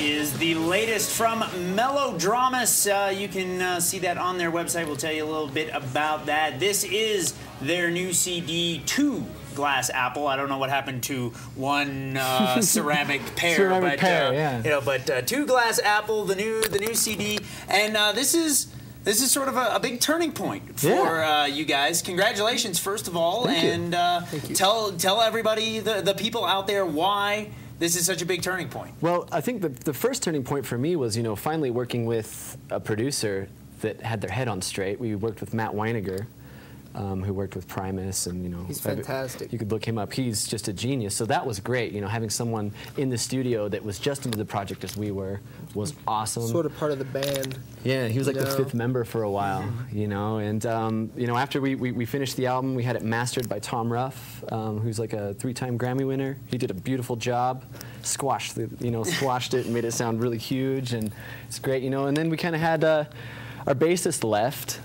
is the latest from Melodramus. You can see that on their website. We'll tell you a little bit about that. This is their new CD, 2 Glass Apple. I don't know what happened to one ceramic pear, but 2 Glass Apple, the new CD, and this is sort of a big turning point for you guys. Congratulations, first of all, and tell everybody, the people out there, why this is such a big turning point. Well, I think the first turning point for me was, finally working with a producer that had their head on straight. We worked with Matt Weiniger, who worked with Primus, and he's fantastic. You could look him up. He's just a genius. So that was great. Having someone in the studio that was just into the project as we were was awesome. Sort of part of the band. Yeah, he was like the 5th member for a while. And after we finished the album, we had it mastered by Tom Ruff, who's like a 3-time Grammy winner. He did a beautiful job, squashed it and made it sound really huge, and it's great. And then we kind of had our bassist left.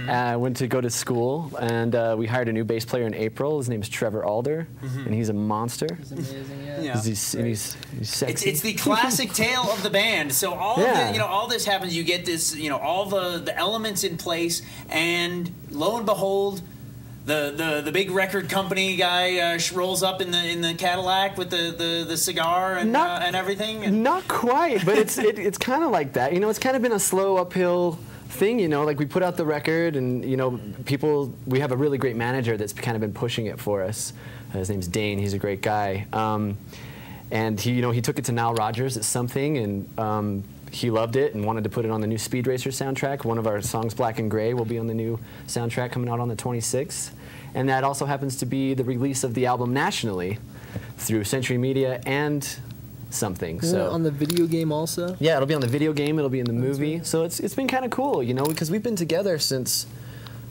Went to go to school, and we hired a new bass player in April. His name is Trevor Alder, and he's a monster. He's amazing, yeah. He's sexy. It's the classic tale of the band. So all of all this happens. You get this, all the elements in place, and lo and behold, the big record company guy rolls up in the Cadillac with the cigar and everything. And not quite, but it's kind of like that. It's kind of been a slow uphill thing, like we put out the record, and we have a really great manager that's kind of been pushing it for us. His name's Dane. He's a great guy, and he took it to Nile Rodgers at something, and he loved it and wanted to put it on the new Speed Racer soundtrack. One of our songs, Black and Gray, will be on the new soundtrack coming out on the 26th, and that also happens to be the release of the album nationally through Century Media and something. So on the video game also? Yeah, it'll be on the video game, it'll be in the movie. So it's been kind of cool, because we've been together since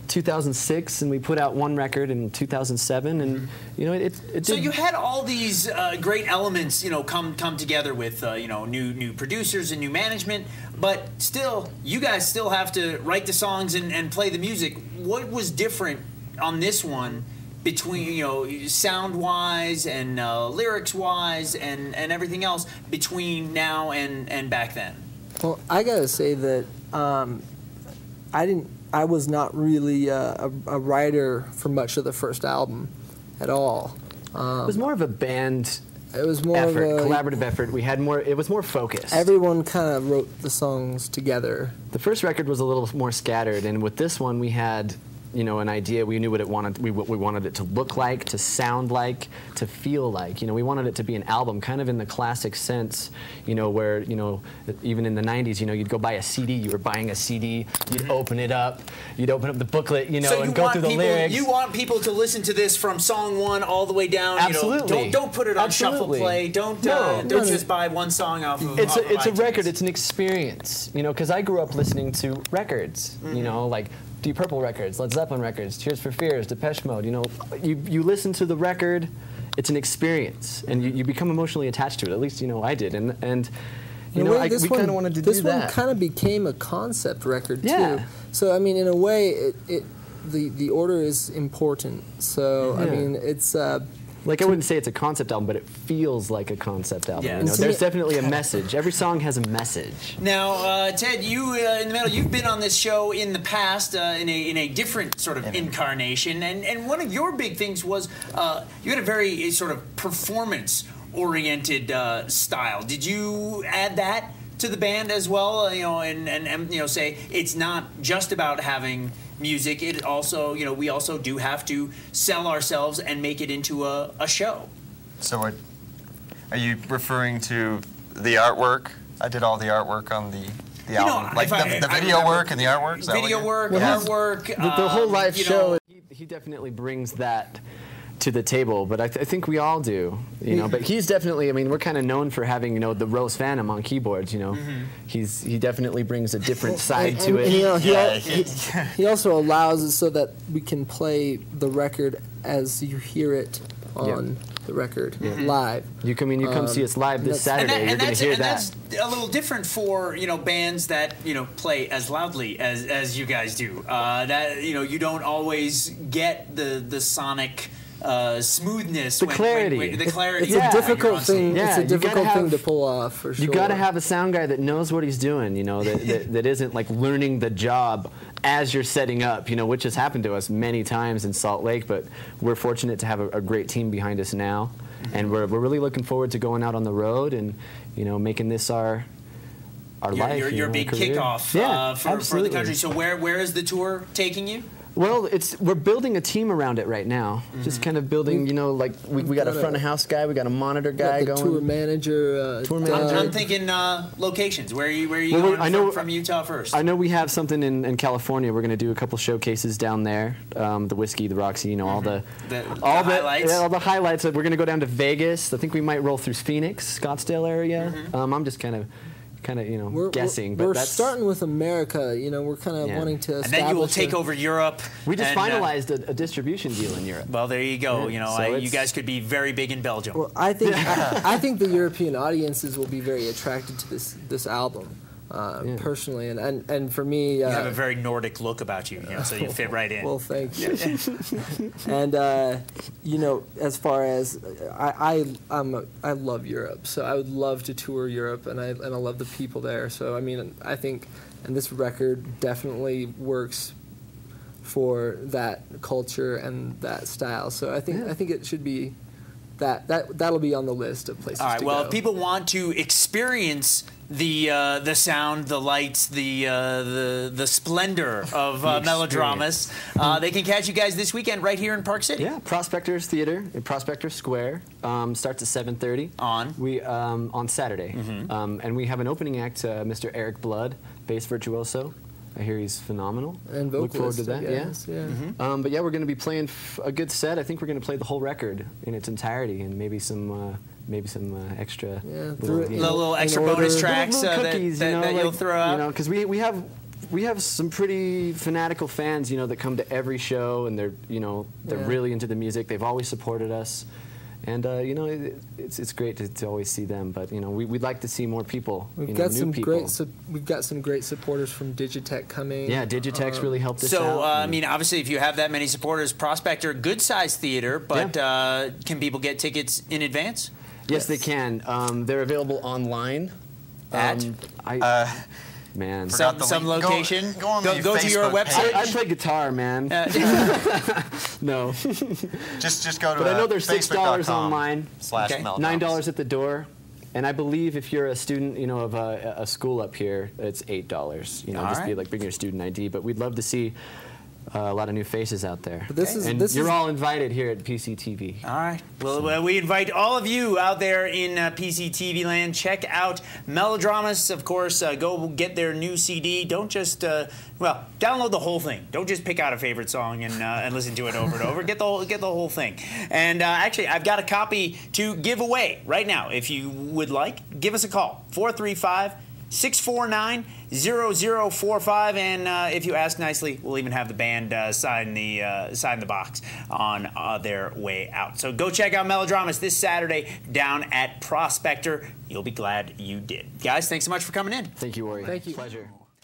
2006, and we put out one record in 2007, and it did. So you had all these great elements, come together with new producers and new management, but still, you guys still have to write the songs and play the music. What was different on this one, between sound-wise and lyrics-wise and everything else, between now and back then? Well, I gotta say that I was not really a writer for much of the first album at all. It was more of a band. It was more effort, of a collaborative effort. We had more. It was more focused. Everyone kind of wrote the songs together. The first record was a little more scattered, and with this one, we had an idea. We knew what we wanted it to look like, to sound like, to feel like. We wanted it to be an album, kind of in the classic sense, where, even in the 90s, you'd go buy a CD, you were buying a CD, you'd open it up, you'd open up the booklet, and go through the lyrics. You want people to listen to this from song 1 all the way down. Absolutely. Don't put it on shuffle play. Don't just buy one song off of It's a record. It's an experience, because I grew up listening to records, like Deep Purple records, Led Zeppelin records, Tears for Fears, Depeche Mode. You listen to the record, it's an experience, and you become emotionally attached to it. At least I did, and we kind of wanted to do that. This one kind of became a concept record too. So I mean, in a way, the order is important. So I mean, it's. Like, I wouldn't say it's a concept album, but it feels like a concept album. There's definitely a message. Every song has a message. Now, Ted, you in the middle, you've been on this show in the past in a different sort of incarnation, and one of your big things was you had a very sort of performance-oriented style. Did you add that to the band as well? And say it's not just about having music. It also, we also do have to sell ourselves and make it into a show. So are you referring to the artwork? I did all the artwork on the album, like the video work and the artwork. Video work, artwork. The whole live show. He definitely brings that to the table, but I think we all do, But he's definitely. I mean, we're kind of known for having, the Rose Phantom on keyboards. He definitely brings a different side to it. He also allows it so that we can play the record as you hear it on the record live. You come see us live this Saturday. You're going to hear that. That's a little different for bands that play as loudly as you guys do. That you don't always get the sonic smoothness. The clarity. The clarity. It's a difficult thing. Yeah, it's a difficult thing to pull off, for sure. You got to have a sound guy that knows what he's doing, you know, that isn't like learning the job as you're setting up, you know, which has happened to us many times in Salt Lake, but we're fortunate to have a great team behind us now. And we're really looking forward to going out on the road and, you know, making this our life. Your big career. kickoff for the country. So where is the tour taking you? Well, we're building a team around it right now. Just kind of building, you know, like we got a front of house guy, we got a monitor guy going. Tour manager. I'm thinking locations. Where are you going from Utah first? I know we have something in California. We're going to do a couple showcases down there. The Whiskey, the Roxy, you know, all the highlights. Yeah, all the highlights. We're going to go down to Vegas. I think we might roll through Phoenix, Scottsdale area. I'm just kind of you know, guessing. We're starting with America. You know, we're kind of wanting to establish. And then you will take over Europe. We just finalized a distribution deal in Europe. Well, there you go. You know, so you guys could be very big in Belgium. Well, I think I think the European audiences will be very attracted to this album. Personally, and for me, you have a very Nordic look about you, you know, so you fit right in. Well, thank you. And you know, as far as I love Europe, so I would love to tour Europe, and I love the people there. So I mean, I think, and this record definitely works for that culture and that style. So I think it should be. That'll be on the list of places. All right. To Well, go. if people want to experience the sound, the lights, the splendor of Melodramus, they can catch you guys this weekend right here in Park City. Yeah, Prospectors Theater in Prospector Square. Starts at 7:30 on Saturday, and we have an opening act, Mr. Eric Blood, bass virtuoso. I hear he's phenomenal. And vocalist, look forward to that. Yes, yeah. But yeah, we're going to be playing a good set. I think we're going to play the whole record in its entirety, and maybe some extra little extra bonus tracks little cookies, that you'll throw out. You know, because we have some pretty fanatical fans, you know, that come to every show, and they're really into the music. They've always supported us. And you know, it's great to always see them, but you know, we'd like to see more people. We've got some great supporters from Digitech coming. Yeah, Digitech's really helped us out. So I mean, obviously, if you have that many supporters, Prospector, good sized theater, but can people get tickets in advance? Yes, they can. They're available online. At? Man, some location. Go to your website. I play guitar, man. No. just go to. But I know there's $6 online. /Melodramus. $9 at the door. And I believe if you're a student, you know, of a school up here, it's $8. You know, bring your student ID. But we'd love to see a lot of new faces out there. But you're all invited here at PCTV. All right. Well, we invite all of you out there in PCTV land. Check out Melodramus, of course. Go get their new CD. Don't just, download the whole thing. Don't just pick out a favorite song and listen to it over and over. Get the whole thing. And actually, I've got a copy to give away right now. If you would like, give us a call. 435-649-0045, and if you ask nicely, we'll even have the band sign the box on their way out. So go check out Melodramus this Saturday down at Prospector. You'll be glad you did. Guys, thanks so much for coming in. Thank you, Ori. Thank you. Pleasure.